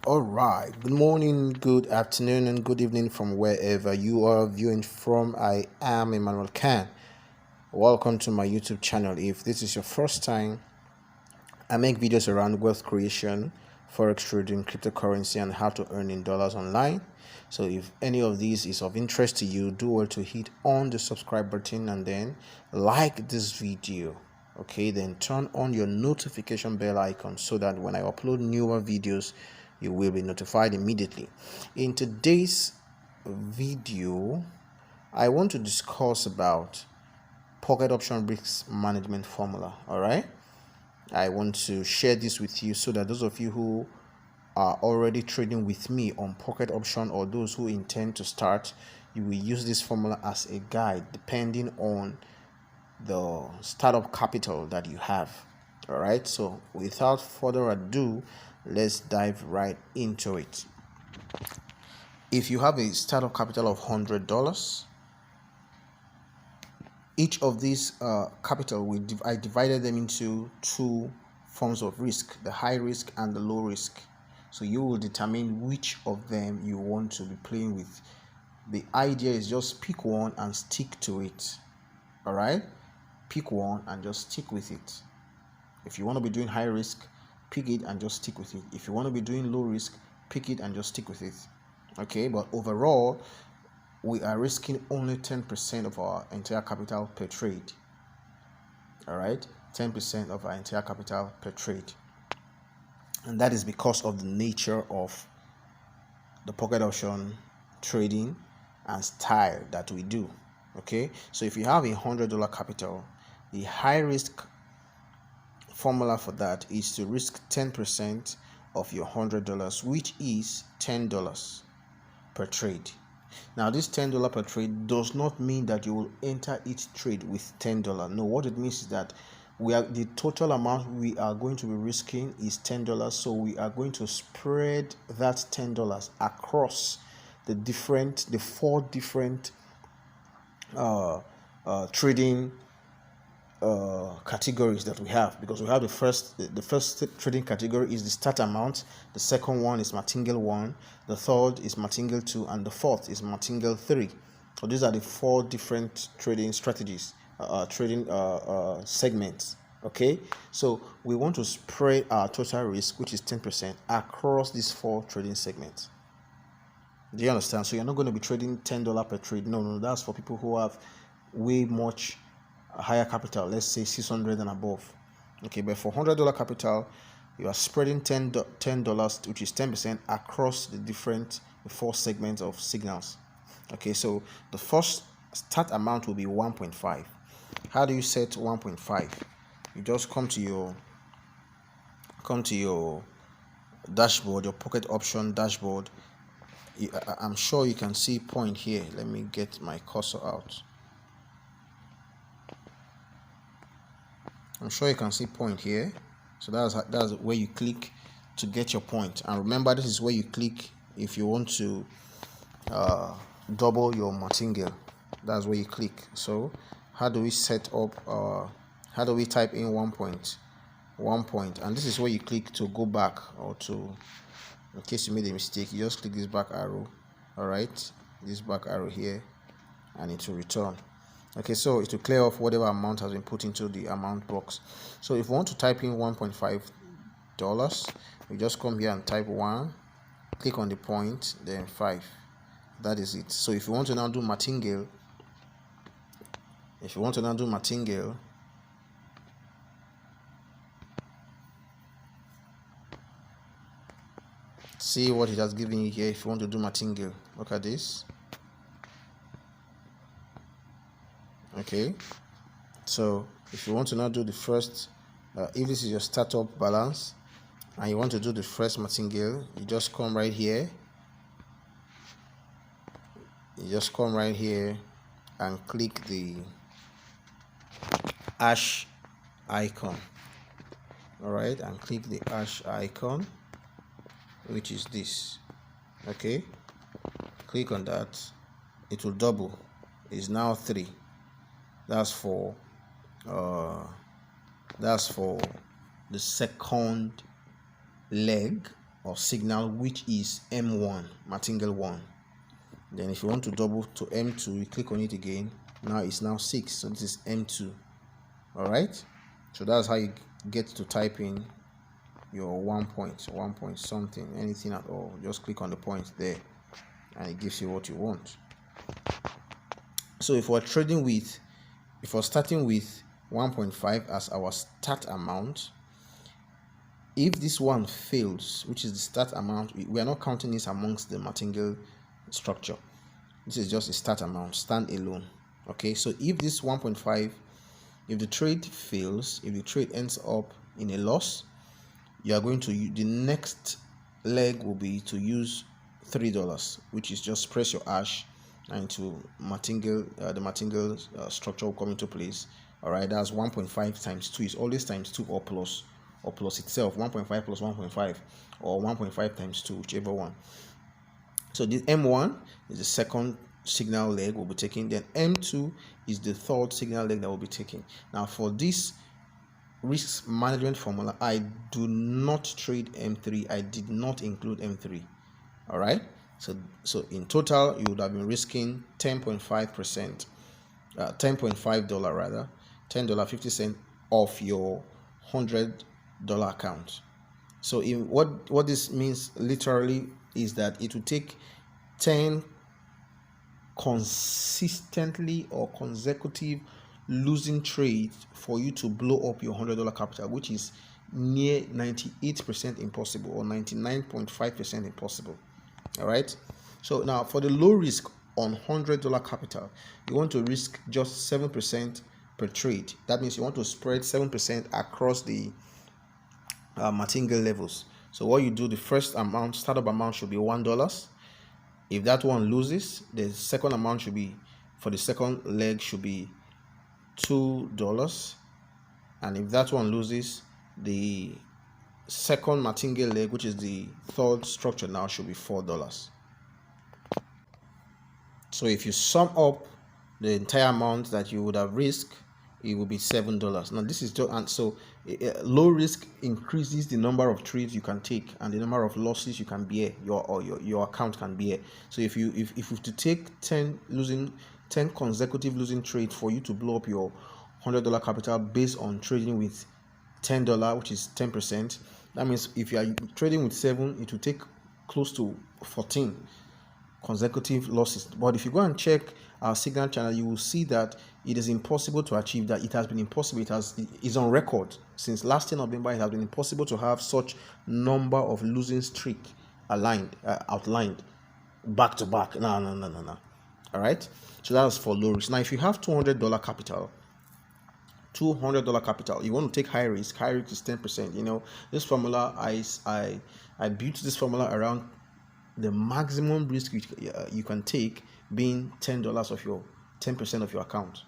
All right, good morning, good afternoon, and good evening from wherever you are viewing from. I am Emmanuel Khan. Welcome to my YouTube channel. If this is your first time, I make videos around wealth creation, forex trading, cryptocurrency, and how to earn in dollars online. So if any of these is of interest to you, do well to hit on the subscribe button and then like this video. Okay, then turn on your notification bell icon so that when I upload newer videos, you will be notified immediately. In today's video, I want to discuss about pocket option risk management formula. All right, I want to share this with you so that those of you who are already trading with me on pocket option or those who intend to start, you will use this formula as a guide depending on the startup capital that you have. All right, so without further ado, let's dive right into it. If you have a startup capital of $100, each of these capital, I divided them into two forms of risk: the high risk and the low risk. So you will determine which of them you want to be playing with. The idea is just pick one and stick to it. All right, pick one and just stick with it. If you want to be doing high risk, pick it and just stick with it. If you want to be doing low risk, pick it and just stick with it. Okay, but overall, we are risking only 10% of our entire capital per trade. All right, 10% of our entire capital per trade. And that is because of the nature of the pocket option trading and style that we do. Okay, so if you have $100 capital, the high risk formula for that is to risk 10% of your $100, which is $10 per trade. Now, this $10 per trade does not mean that you will enter each trade with $10. No, what it means is that the total amount we are going to be risking is $10. So we are going to spread that $10 across the four different trading categories that we have, because we have the first trading category is the start amount, the second one is martingale 1, the third is martingale 2, and the fourth is martingale 3. So these are the four different trading strategies, trading segments. Okay, so we want to spread our total risk, which is 10%, across these four trading segments. Do you understand? So you're not going to be trading $10 per trade. No, that's for people who have way much higher capital, let's say 600 and above. Okay, but for $100 capital, you are spreading $10, which is 10%, across the four segments of signals. Okay, so the first start amount will be 1.5. How do you set 1.5? You just come to your dashboard, your pocket option dashboard. I'm sure you can see point here. Let me get my cursor out. I'm sure you can see point here. So that's where you click to get your point. And remember, this is where you click if you want to double your martingale. That's where you click. So how do we set up how do we type in 1 point, and this is where you click to go back, or to, in case you made a mistake, you just click this back arrow. All right, this back arrow here, and it will return. Okay, so it will clear off whatever amount has been put into the amount box. So if you want to type in $1.5, you just come here and type 1, click on the point, then 5. That is it. So if you want to now do martingale, see what it has given you here. If you want to do martingale, look at this. Okay, so if you want to now do the first, if this is your startup balance and you want to do the first martingale, you just come right here. And click the hash icon. All right, and click the hash icon, which is this. Okay, click on that. It will double. It's now 3. That's for the second leg or signal, which is M1, martingale 1. Then if you want to double to M2, you click on it again. Now it's now 6, so this is M2. All right, so that's how you get to type in your 1 point something, anything at all. Just click on the point there and it gives you what you want. So if we're starting with 1.5 as our start amount, if this one fails, which is the start amount, we are not counting this amongst the martingale structure. This is just a start amount, stand alone. Okay, so if this 1.5, if the trade fails, if the trade ends up in a loss, you are going to the next leg will be to use $3, which is just press your hash and to martingale, the martingale structure will come into place. All right, that's 1.5 times 2 is always times 2 or plus itself, 1.5 plus 1.5 or 1.5 times 2, whichever one. So this M1 is the second signal leg we'll be taking, then M2 is the third signal leg that we'll be taking. Now for this risk management formula, I do not trade M3. I did not include M3. All right, so in total you would have been risking 10.5%, $10.5 rather, $10.50 of your $100 account. So in what this means literally is that it will take 10 consistently or consecutive losing trades for you to blow up your $100 capital, which is near 98% impossible or 99.5% impossible. All right, so now for the low risk on $100 capital, you want to risk just 7% per trade. That means you want to spread 7% across the martingale levels. So what you do, the first amount, startup amount should be $1. If that one loses, the second amount should be, for the second leg, should be $2. And if that one loses, the second martingale leg, which is the third structure now, should be $4. So if you sum up the entire amount that you would have risked, it will be $7. Now this is just, and so low risk increases the number of trades you can take and the number of losses you can bear, your account can bear. So if you have to take 10 consecutive losing trades for you to blow up your $100 capital based on trading with $10, which is 10%, that means if you are trading with 7, it will take close to 14 consecutive losses. But if you go and check our Signal channel, you will see that it is impossible to achieve that. It has been impossible. It is on record since last year November. It has been impossible to have such number of losing streak outlined back to back. No. All right, so that's for low risk. Now if you have $200 capital, you want to take high risk. High risk is 10%. This formula, I built this formula around the maximum risk you can take being $10 of your 10% of your account.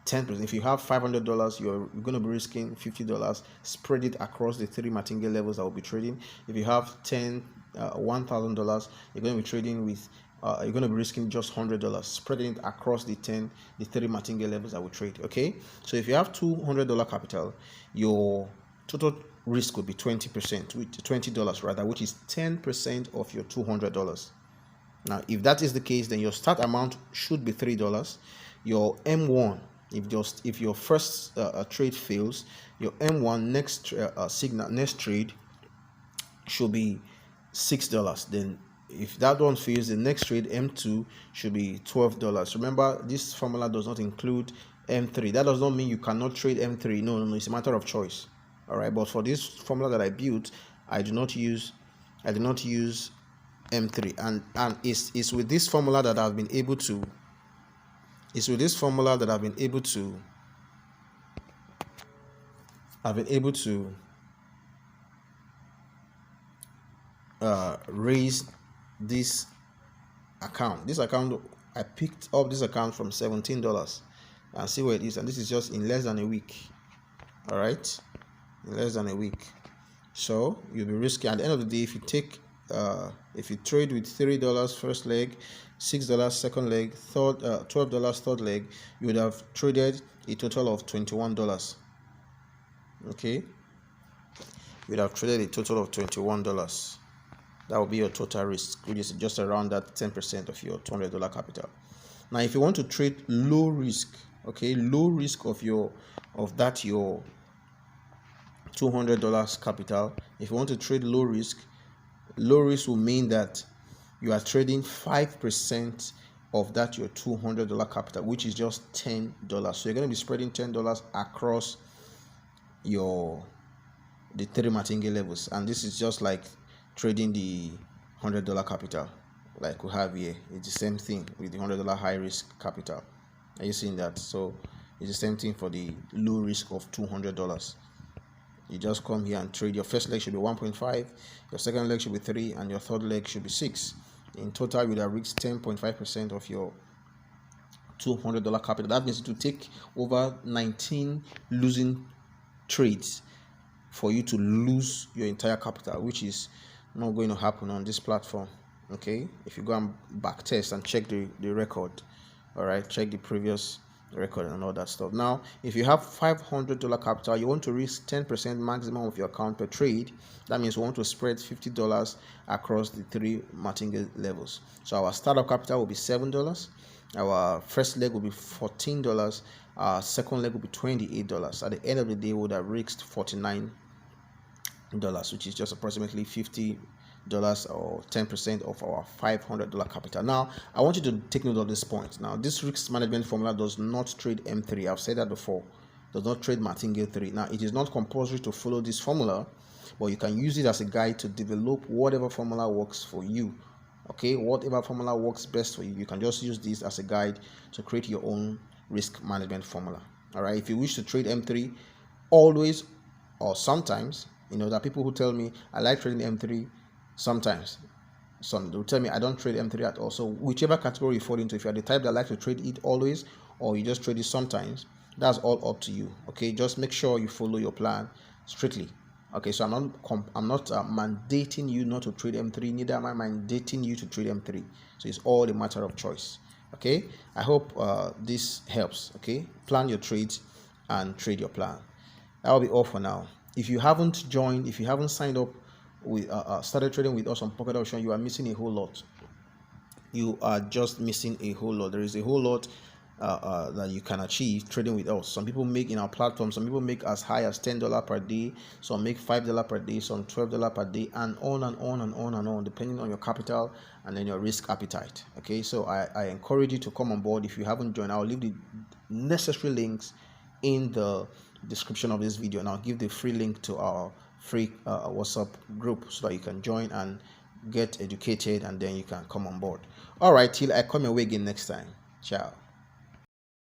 10%. If you have $500, you're going to be risking $50. Spread it across the 3 martingale levels that will be trading. If you have $1,000, you're going to be trading with you're going to be risking just $100, spreading it across the 3 martingale levels that will trade. Okay, so if you have $200 capital, your total risk would be 20%, with $20 rather, which is 10% of your $200. Now, if that is the case, then your start amount should be $3. Your M1, if your first trade fails, your M1 next trade should be $6. Then if that one fails, the next trade M2 should be $12. Remember, this formula does not include M3. That does not mean you cannot trade M3. No, it's a matter of choice. All right, but for this formula that I built, I do not use M3, and it's with this formula that I've been able to. Raise this account. This account, I picked up this account from $17 and see where it is, and this is just in less than a week. All right, in less than a week. So you'll be risky at the end of the day. If you trade with $3 first leg, $6 second leg, $12 third leg, you would have traded a total of $21. Okay, you would have traded a total of $21. That will be your total risk, which is just around that 10% of your $200 capital. Now, if you want to trade low risk, okay, low risk of your $200 capital. If you want to trade low risk will mean that you are trading 5% of that your $200 capital, which is just $10. So you're going to be spreading $10 across the 3 martingale levels, and this is just like trading the $100 capital like we have here. It's the same thing with the $100 high risk capital. Are you seeing that? So it's the same thing for the low risk of $200. You just come here and trade. Your first leg should be 1.5, your second leg should be 3, and your third leg should be 6. In total, you would have reached 10.5% of your $200 capital. That means it will take over 19 losing trades for you to lose your entire capital, which is not going to happen on this platform. Okay, if you go and back test and check the record, all right, check the previous record and all that stuff. Now, if you have $500 capital, you want to risk 10% maximum of your account per trade. That means we want to spread $50 across the 3 martingale levels. So our startup capital will be $7. Our first leg will be $14. Our second leg will be $28. At the end of the day, we would have risked $49, which is just approximately $50 or 10% of our $500 capital. Now, I want you to take note of this point. Now, this risk management formula does not trade M3. I've said that before. Does not trade martingale 3. Now, it is not compulsory to follow this formula, but you can use it as a guide to develop whatever formula works for you. Okay, whatever formula works best for you, you can just use this as a guide to create your own risk management formula. All right, if you wish to trade M3, always or sometimes, there are people who tell me I like trading M3 sometimes. Some will tell me I don't trade M3 at all. So whichever category you fall into, if you're the type that like to trade it always, or you just trade it sometimes, that's all up to you. Okay, just make sure you follow your plan strictly. Okay, so I'm not mandating you not to trade M3, neither am I mandating you to trade M3. So it's all a matter of choice. Okay, I hope this helps. Okay, plan your trades and trade your plan. That will be all for now. If you haven't signed up with started trading with us on Pocket Option, you are missing a whole lot. You are just missing a whole lot. There is a whole lot that you can achieve trading with us. Some people make in our platform, some people make as high as $10 per day, some make $5 per day, some $12 per day, and on and on and on and on, depending on your capital and then your risk appetite. Okay, so I encourage you to come on board. If you haven't joined, I'll leave the necessary links in the description of this video, and I'll give the free link to our free WhatsApp group so that you can join and get educated, and then you can come on board. All right, till I come your way again next time. Ciao.